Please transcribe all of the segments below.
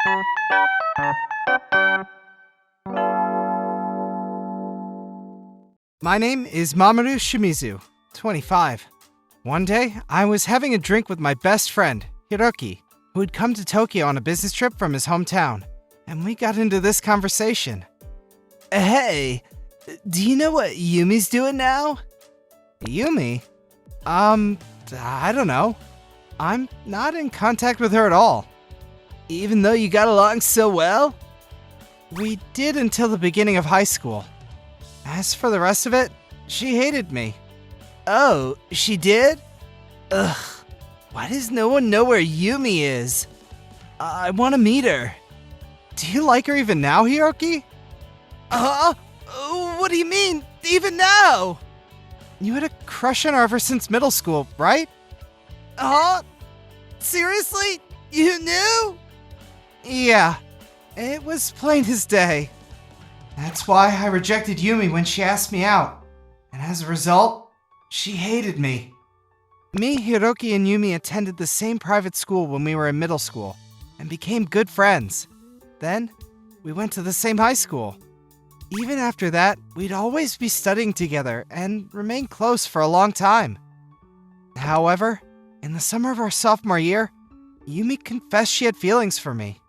My name is Mamoru Shimizu, 25. One day, I was having a drink with my best friend, Hiroki, who had come to Tokyo on a business trip from his hometown, and we got into this conversation. Hey, do you know what Yumi's doing now? Yumi? I don't know. I'm not in contact with her at all. Even though you got along so well? We did until the beginning of high school. As for the rest of it, she hated me. Oh, she did? Ugh, why does no one know where Yumi is? I want to meet her. Do you like her even now, Hiroki? What do you mean, even now? You had a crush on her ever since middle school, right? Seriously? You knew? Yeah, it was plain as day. That's why I rejected Yumi when she asked me out. And as a result, she hated me. Me, Hiroki, and Yumi attended the same private school when we were in middle school and became good friends. Then, we went to the same high school. Even after that, we'd always be studying together and remain close for a long time. However, in the summer of our sophomore year, Yumi confessed she had feelings for me.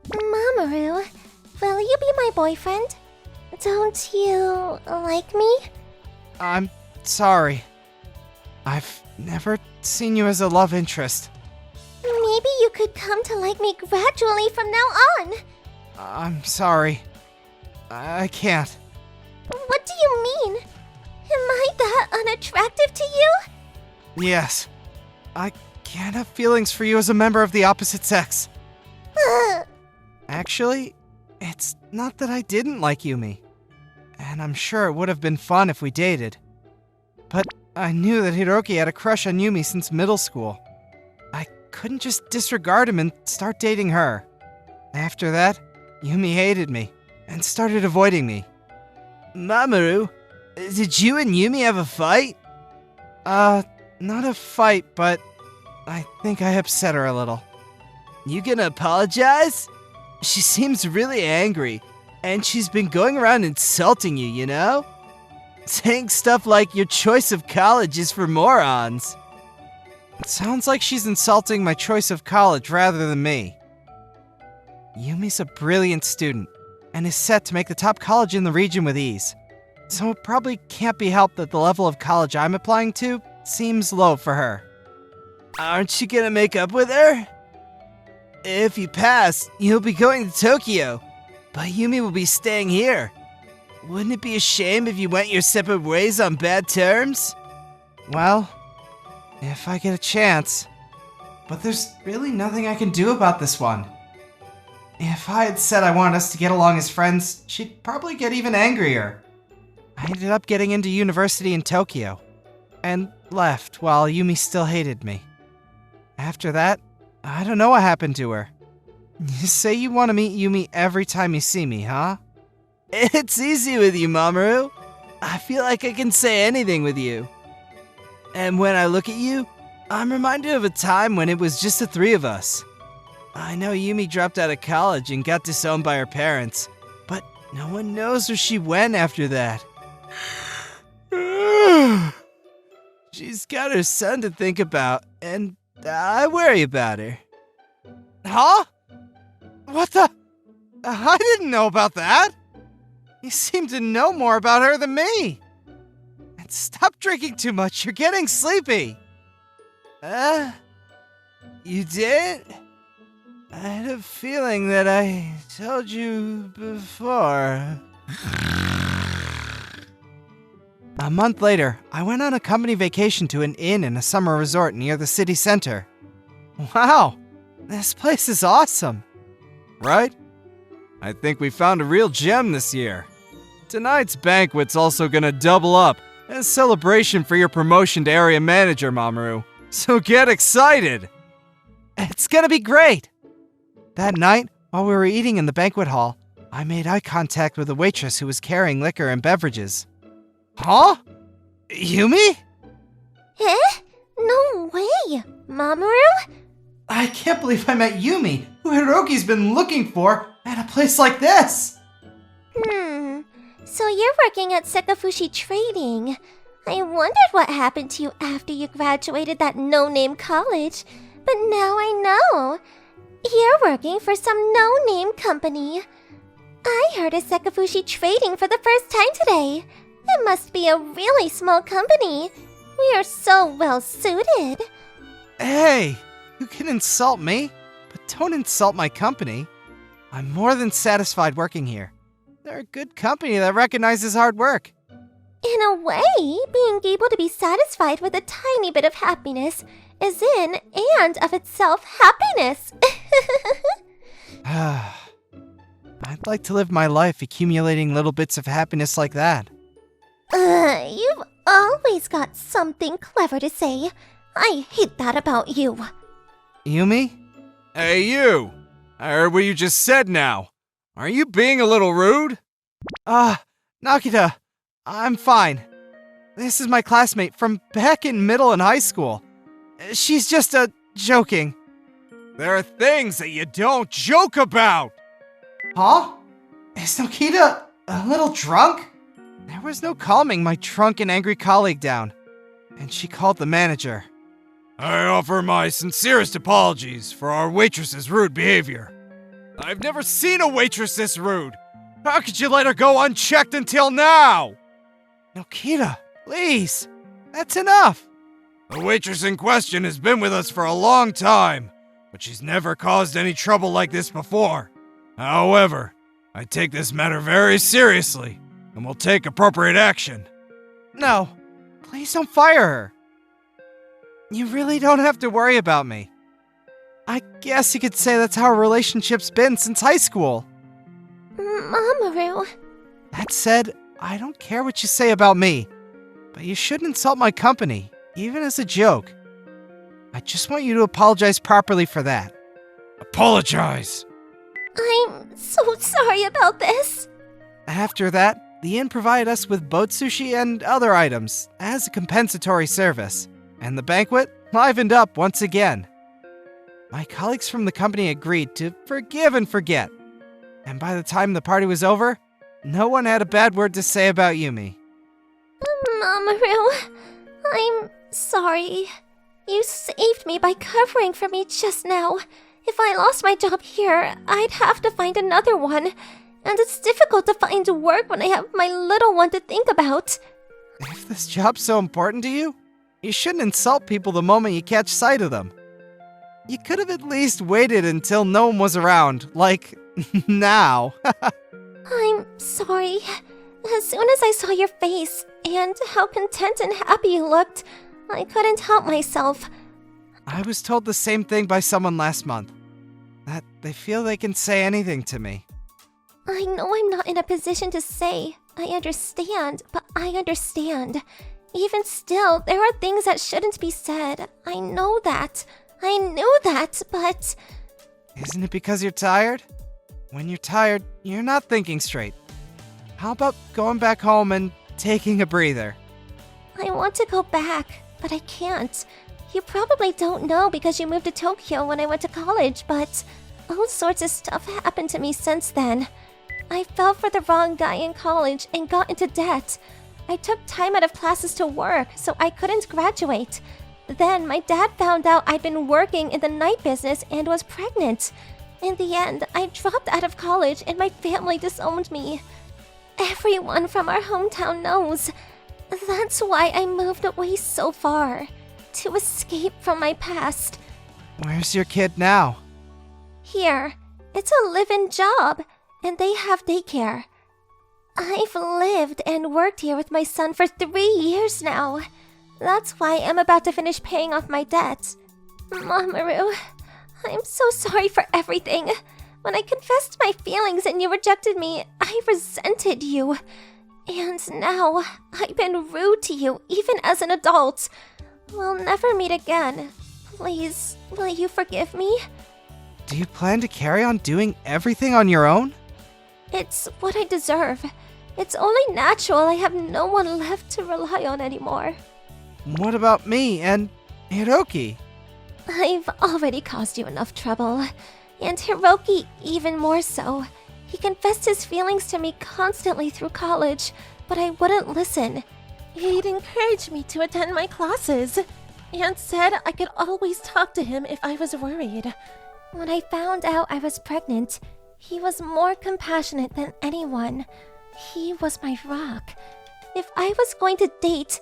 Mamoru, will you be my boyfriend? Don't you like me? I'm sorry. I've never seen you as a love interest. Maybe you could come to like me gradually from now on. I'm sorry. I can't. What do you mean? Am I that unattractive to you? Yes. I can't have feelings for you as a member of the opposite sex. Actually, it's not that I didn't like Yumi. And I'm sure it would have been fun if we dated. But I knew that Hiroki had a crush on Yumi since middle school. I couldn't just disregard him and start dating her. After that, Yumi hated me and started avoiding me. Mamoru, did you and Yumi have a fight? Not a fight, but I think I upset her a little. You gonna apologize? She seems really angry, and she's been going around insulting you, you know? Saying stuff like your choice of college is for morons. It sounds like she's insulting my choice of college rather than me. Yumi's a brilliant student, and is set to make the top college in the region with ease. So it probably can't be helped that the level of college I'm applying to seems low for her. Aren't you gonna make up with her? If you pass, you'll be going to Tokyo, but Yumi will be staying here. Wouldn't it be a shame if you went your separate ways on bad terms? Well, if I get a chance. But there's really nothing I can do about this one. If I had said I wanted us to get along as friends, she'd probably get even angrier. I ended up getting into university in Tokyo, and left while Yumi still hated me. After that, I don't know what happened to her. You say you want to meet Yumi every time you see me, huh? It's easy with you, Mamoru. I feel like I can say anything with you. And when I look at you, I'm reminded of a time when it was just the three of us. I know Yumi dropped out of college and got disowned by her parents, but no one knows where she went after that. She's got her son to think about, and I worry about her. Huh? What the? I didn't know about that. You seem to know more about her than me. And stop drinking too much, you're getting sleepy. You did? I had a feeling that I told you before. A month later, I went on a company vacation to an inn in a summer resort near the city center. Wow, this place is awesome. Right? I think we found a real gem this year. Tonight's banquet's also gonna double up as celebration for your promotion to area manager, Mamoru. So get excited! It's gonna be great! That night, while we were eating in the banquet hall, I made eye contact with a waitress who was carrying liquor and beverages. Huh? Yumi? Eh? No way! Mamoru? I can't believe I met Yumi, who Hiroki's been looking for at a place like this. So you're working at Sekafushi Trading. I wondered what happened to you after you graduated that no-name college, but now I know. You're working for some no-name company. I heard of Sekafushi Trading for the first time today. It must be a really small company. We are so well suited. Hey, you can insult me, but don't insult my company. I'm more than satisfied working here. They're a good company that recognizes hard work. In a way, being able to be satisfied with a tiny bit of happiness is in and of itself happiness. I'd like to live my life accumulating little bits of happiness like that. You've always got something clever to say. I hate that about you. Yumi? Hey, you! I heard what you just said now. Are you being a little rude? Nakita, I'm fine. This is my classmate from back in middle and high school. She's just, joking. There are things that you don't joke about! Huh? Is Nakita a little drunk? There was no calming my drunk and angry colleague down, and she called the manager. I offer my sincerest apologies for our waitress's rude behavior. I've never seen a waitress this rude. How could you let her go unchecked until now? Nakita, please. That's enough. The waitress in question has been with us for a long time, but she's never caused any trouble like this before. However, I take this matter very seriously and will take appropriate action. No, please don't fire her. You really don't have to worry about me. I guess you could say that's how our relationship's been since high school. Mamoru. That said, I don't care what you say about me, but you shouldn't insult my company, even as a joke. I just want you to apologize properly for that. Apologize! I'm so sorry about this. After that, the inn provided us with boat sushi and other items as a compensatory service, and the banquet livened up once again. My colleagues from the company agreed to forgive and forget, and by the time the party was over, no one had a bad word to say about Yumi. Mamoru, I'm sorry. You saved me by covering for me just now. If I lost my job here, I'd have to find another one, and it's difficult to find work when I have my little one to think about. If this job's so important to you, you shouldn't insult people the moment you catch sight of them. You could have at least waited until no one was around, like, now. I'm sorry. As soon as I saw your face, and how content and happy you looked, I couldn't help myself. I was told the same thing by someone last month, that they feel they can say anything to me. I know I'm not in a position to say, I understand, but I understand. Even still, there are things that shouldn't be said. I know that. I knew that, but... Isn't it because you're tired? When you're tired, you're not thinking straight. How about going back home and taking a breather? I want to go back, but I can't. You probably don't know because you moved to Tokyo when I went to college, but all sorts of stuff happened to me since then. I fell for the wrong guy in college and got into debt. I took time out of classes to work, so I couldn't graduate. Then my dad found out I'd been working in the night business and was pregnant. In the end, I dropped out of college and my family disowned me. Everyone from our hometown knows. That's why I moved away so far. To escape from my past. Where's your kid now? Here. It's a live-in job, and they have daycare. I've lived and worked here with my son for 3 years now. That's why I'm about to finish paying off my debt. Mamoru, I'm so sorry for everything. When I confessed my feelings and you rejected me, I resented you. And now, I've been rude to you, even as an adult. We'll never meet again. Please, will you forgive me? Do you plan to carry on doing everything on your own? It's what I deserve. It's only natural I have no one left to rely on anymore. What about me and Hiroki? I've already caused you enough trouble. And Hiroki even more so. He confessed his feelings to me constantly through college, but I wouldn't listen. He'd encourage me to attend my classes and said I could always talk to him if I was worried. When I found out I was pregnant, he was more compassionate than anyone. He was my rock. If I was going to date,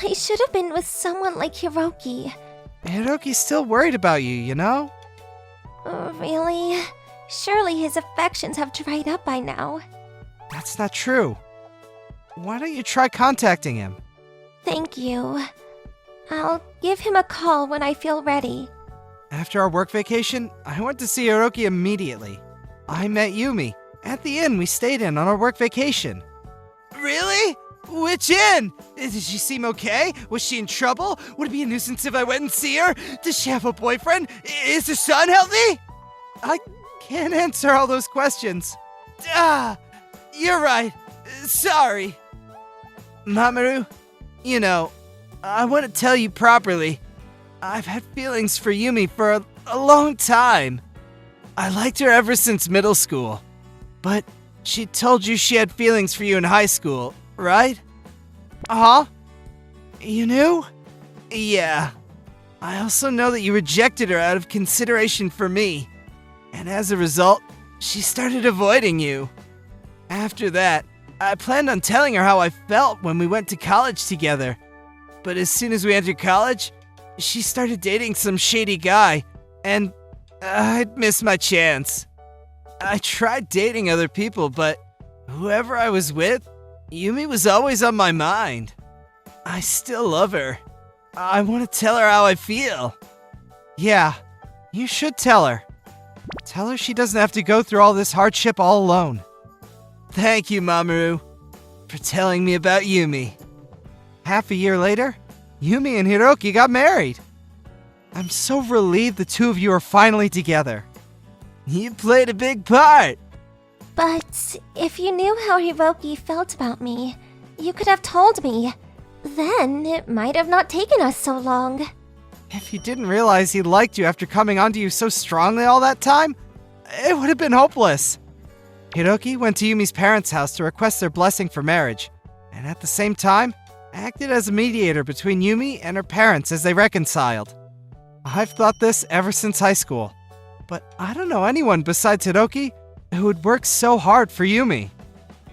I should have been with someone like Hiroki. Hiroki's still worried about you, you know? Really? Surely his affections have dried up by now. That's not true. Why don't you try contacting him? Thank you. I'll give him a call when I feel ready. After our work vacation, I went to see Hiroki immediately. I met Yumi at the inn we stayed in on our work vacation. Really? Which inn? Did she seem okay? Was she in trouble? Would it be a nuisance if I went and see her? Does she have a boyfriend? Is her son healthy? I can't answer all those questions. You're right. Sorry. Mamoru, you know, I want to tell you properly. I've had feelings for Yumi for a long time. I liked her ever since middle school. But she told you she had feelings for you in high school, right? Uh-huh. You knew? Yeah. I also know that you rejected her out of consideration for me. And as a result, she started avoiding you. After that, I planned on telling her how I felt when we went to college together. But as soon as we entered college, she started dating some shady guy, and I'd missed my chance. I tried dating other people, but whoever I was with, Yumi was always on my mind. I still love her. I want to tell her how I feel. Yeah, you should tell her. Tell her she doesn't have to go through all this hardship all alone. Thank you, Mamoru, for telling me about Yumi. Half a year later, Yumi and Hiroki got married. I'm so relieved the two of you are finally together. You played a big part. But if you knew how Hiroki felt about me, you could have told me. Then it might have not taken us so long. If you didn't realize he liked you after coming onto you so strongly all that time, it would have been hopeless. Hiroki went to Yumi's parents' house to request their blessing for marriage, and at the same time, acted as a mediator between Yumi and her parents as they reconciled. I've thought this ever since high school, but I don't know anyone besides Hiroki who would work so hard for Yumi.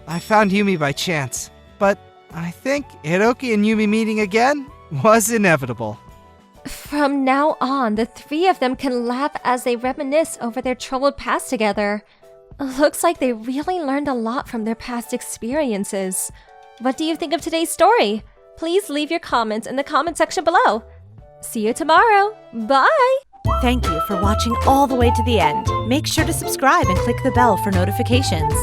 I found Yumi by chance, but I think Hiroki and Yumi meeting again was inevitable. From now on, the three of them can laugh as they reminisce over their troubled past together. Looks like they really learned a lot from their past experiences. What do you think of today's story? Please leave your comments in the comment section below. See you tomorrow. Bye! Thank you for watching all the way to the end. Make sure to subscribe and click the bell for notifications.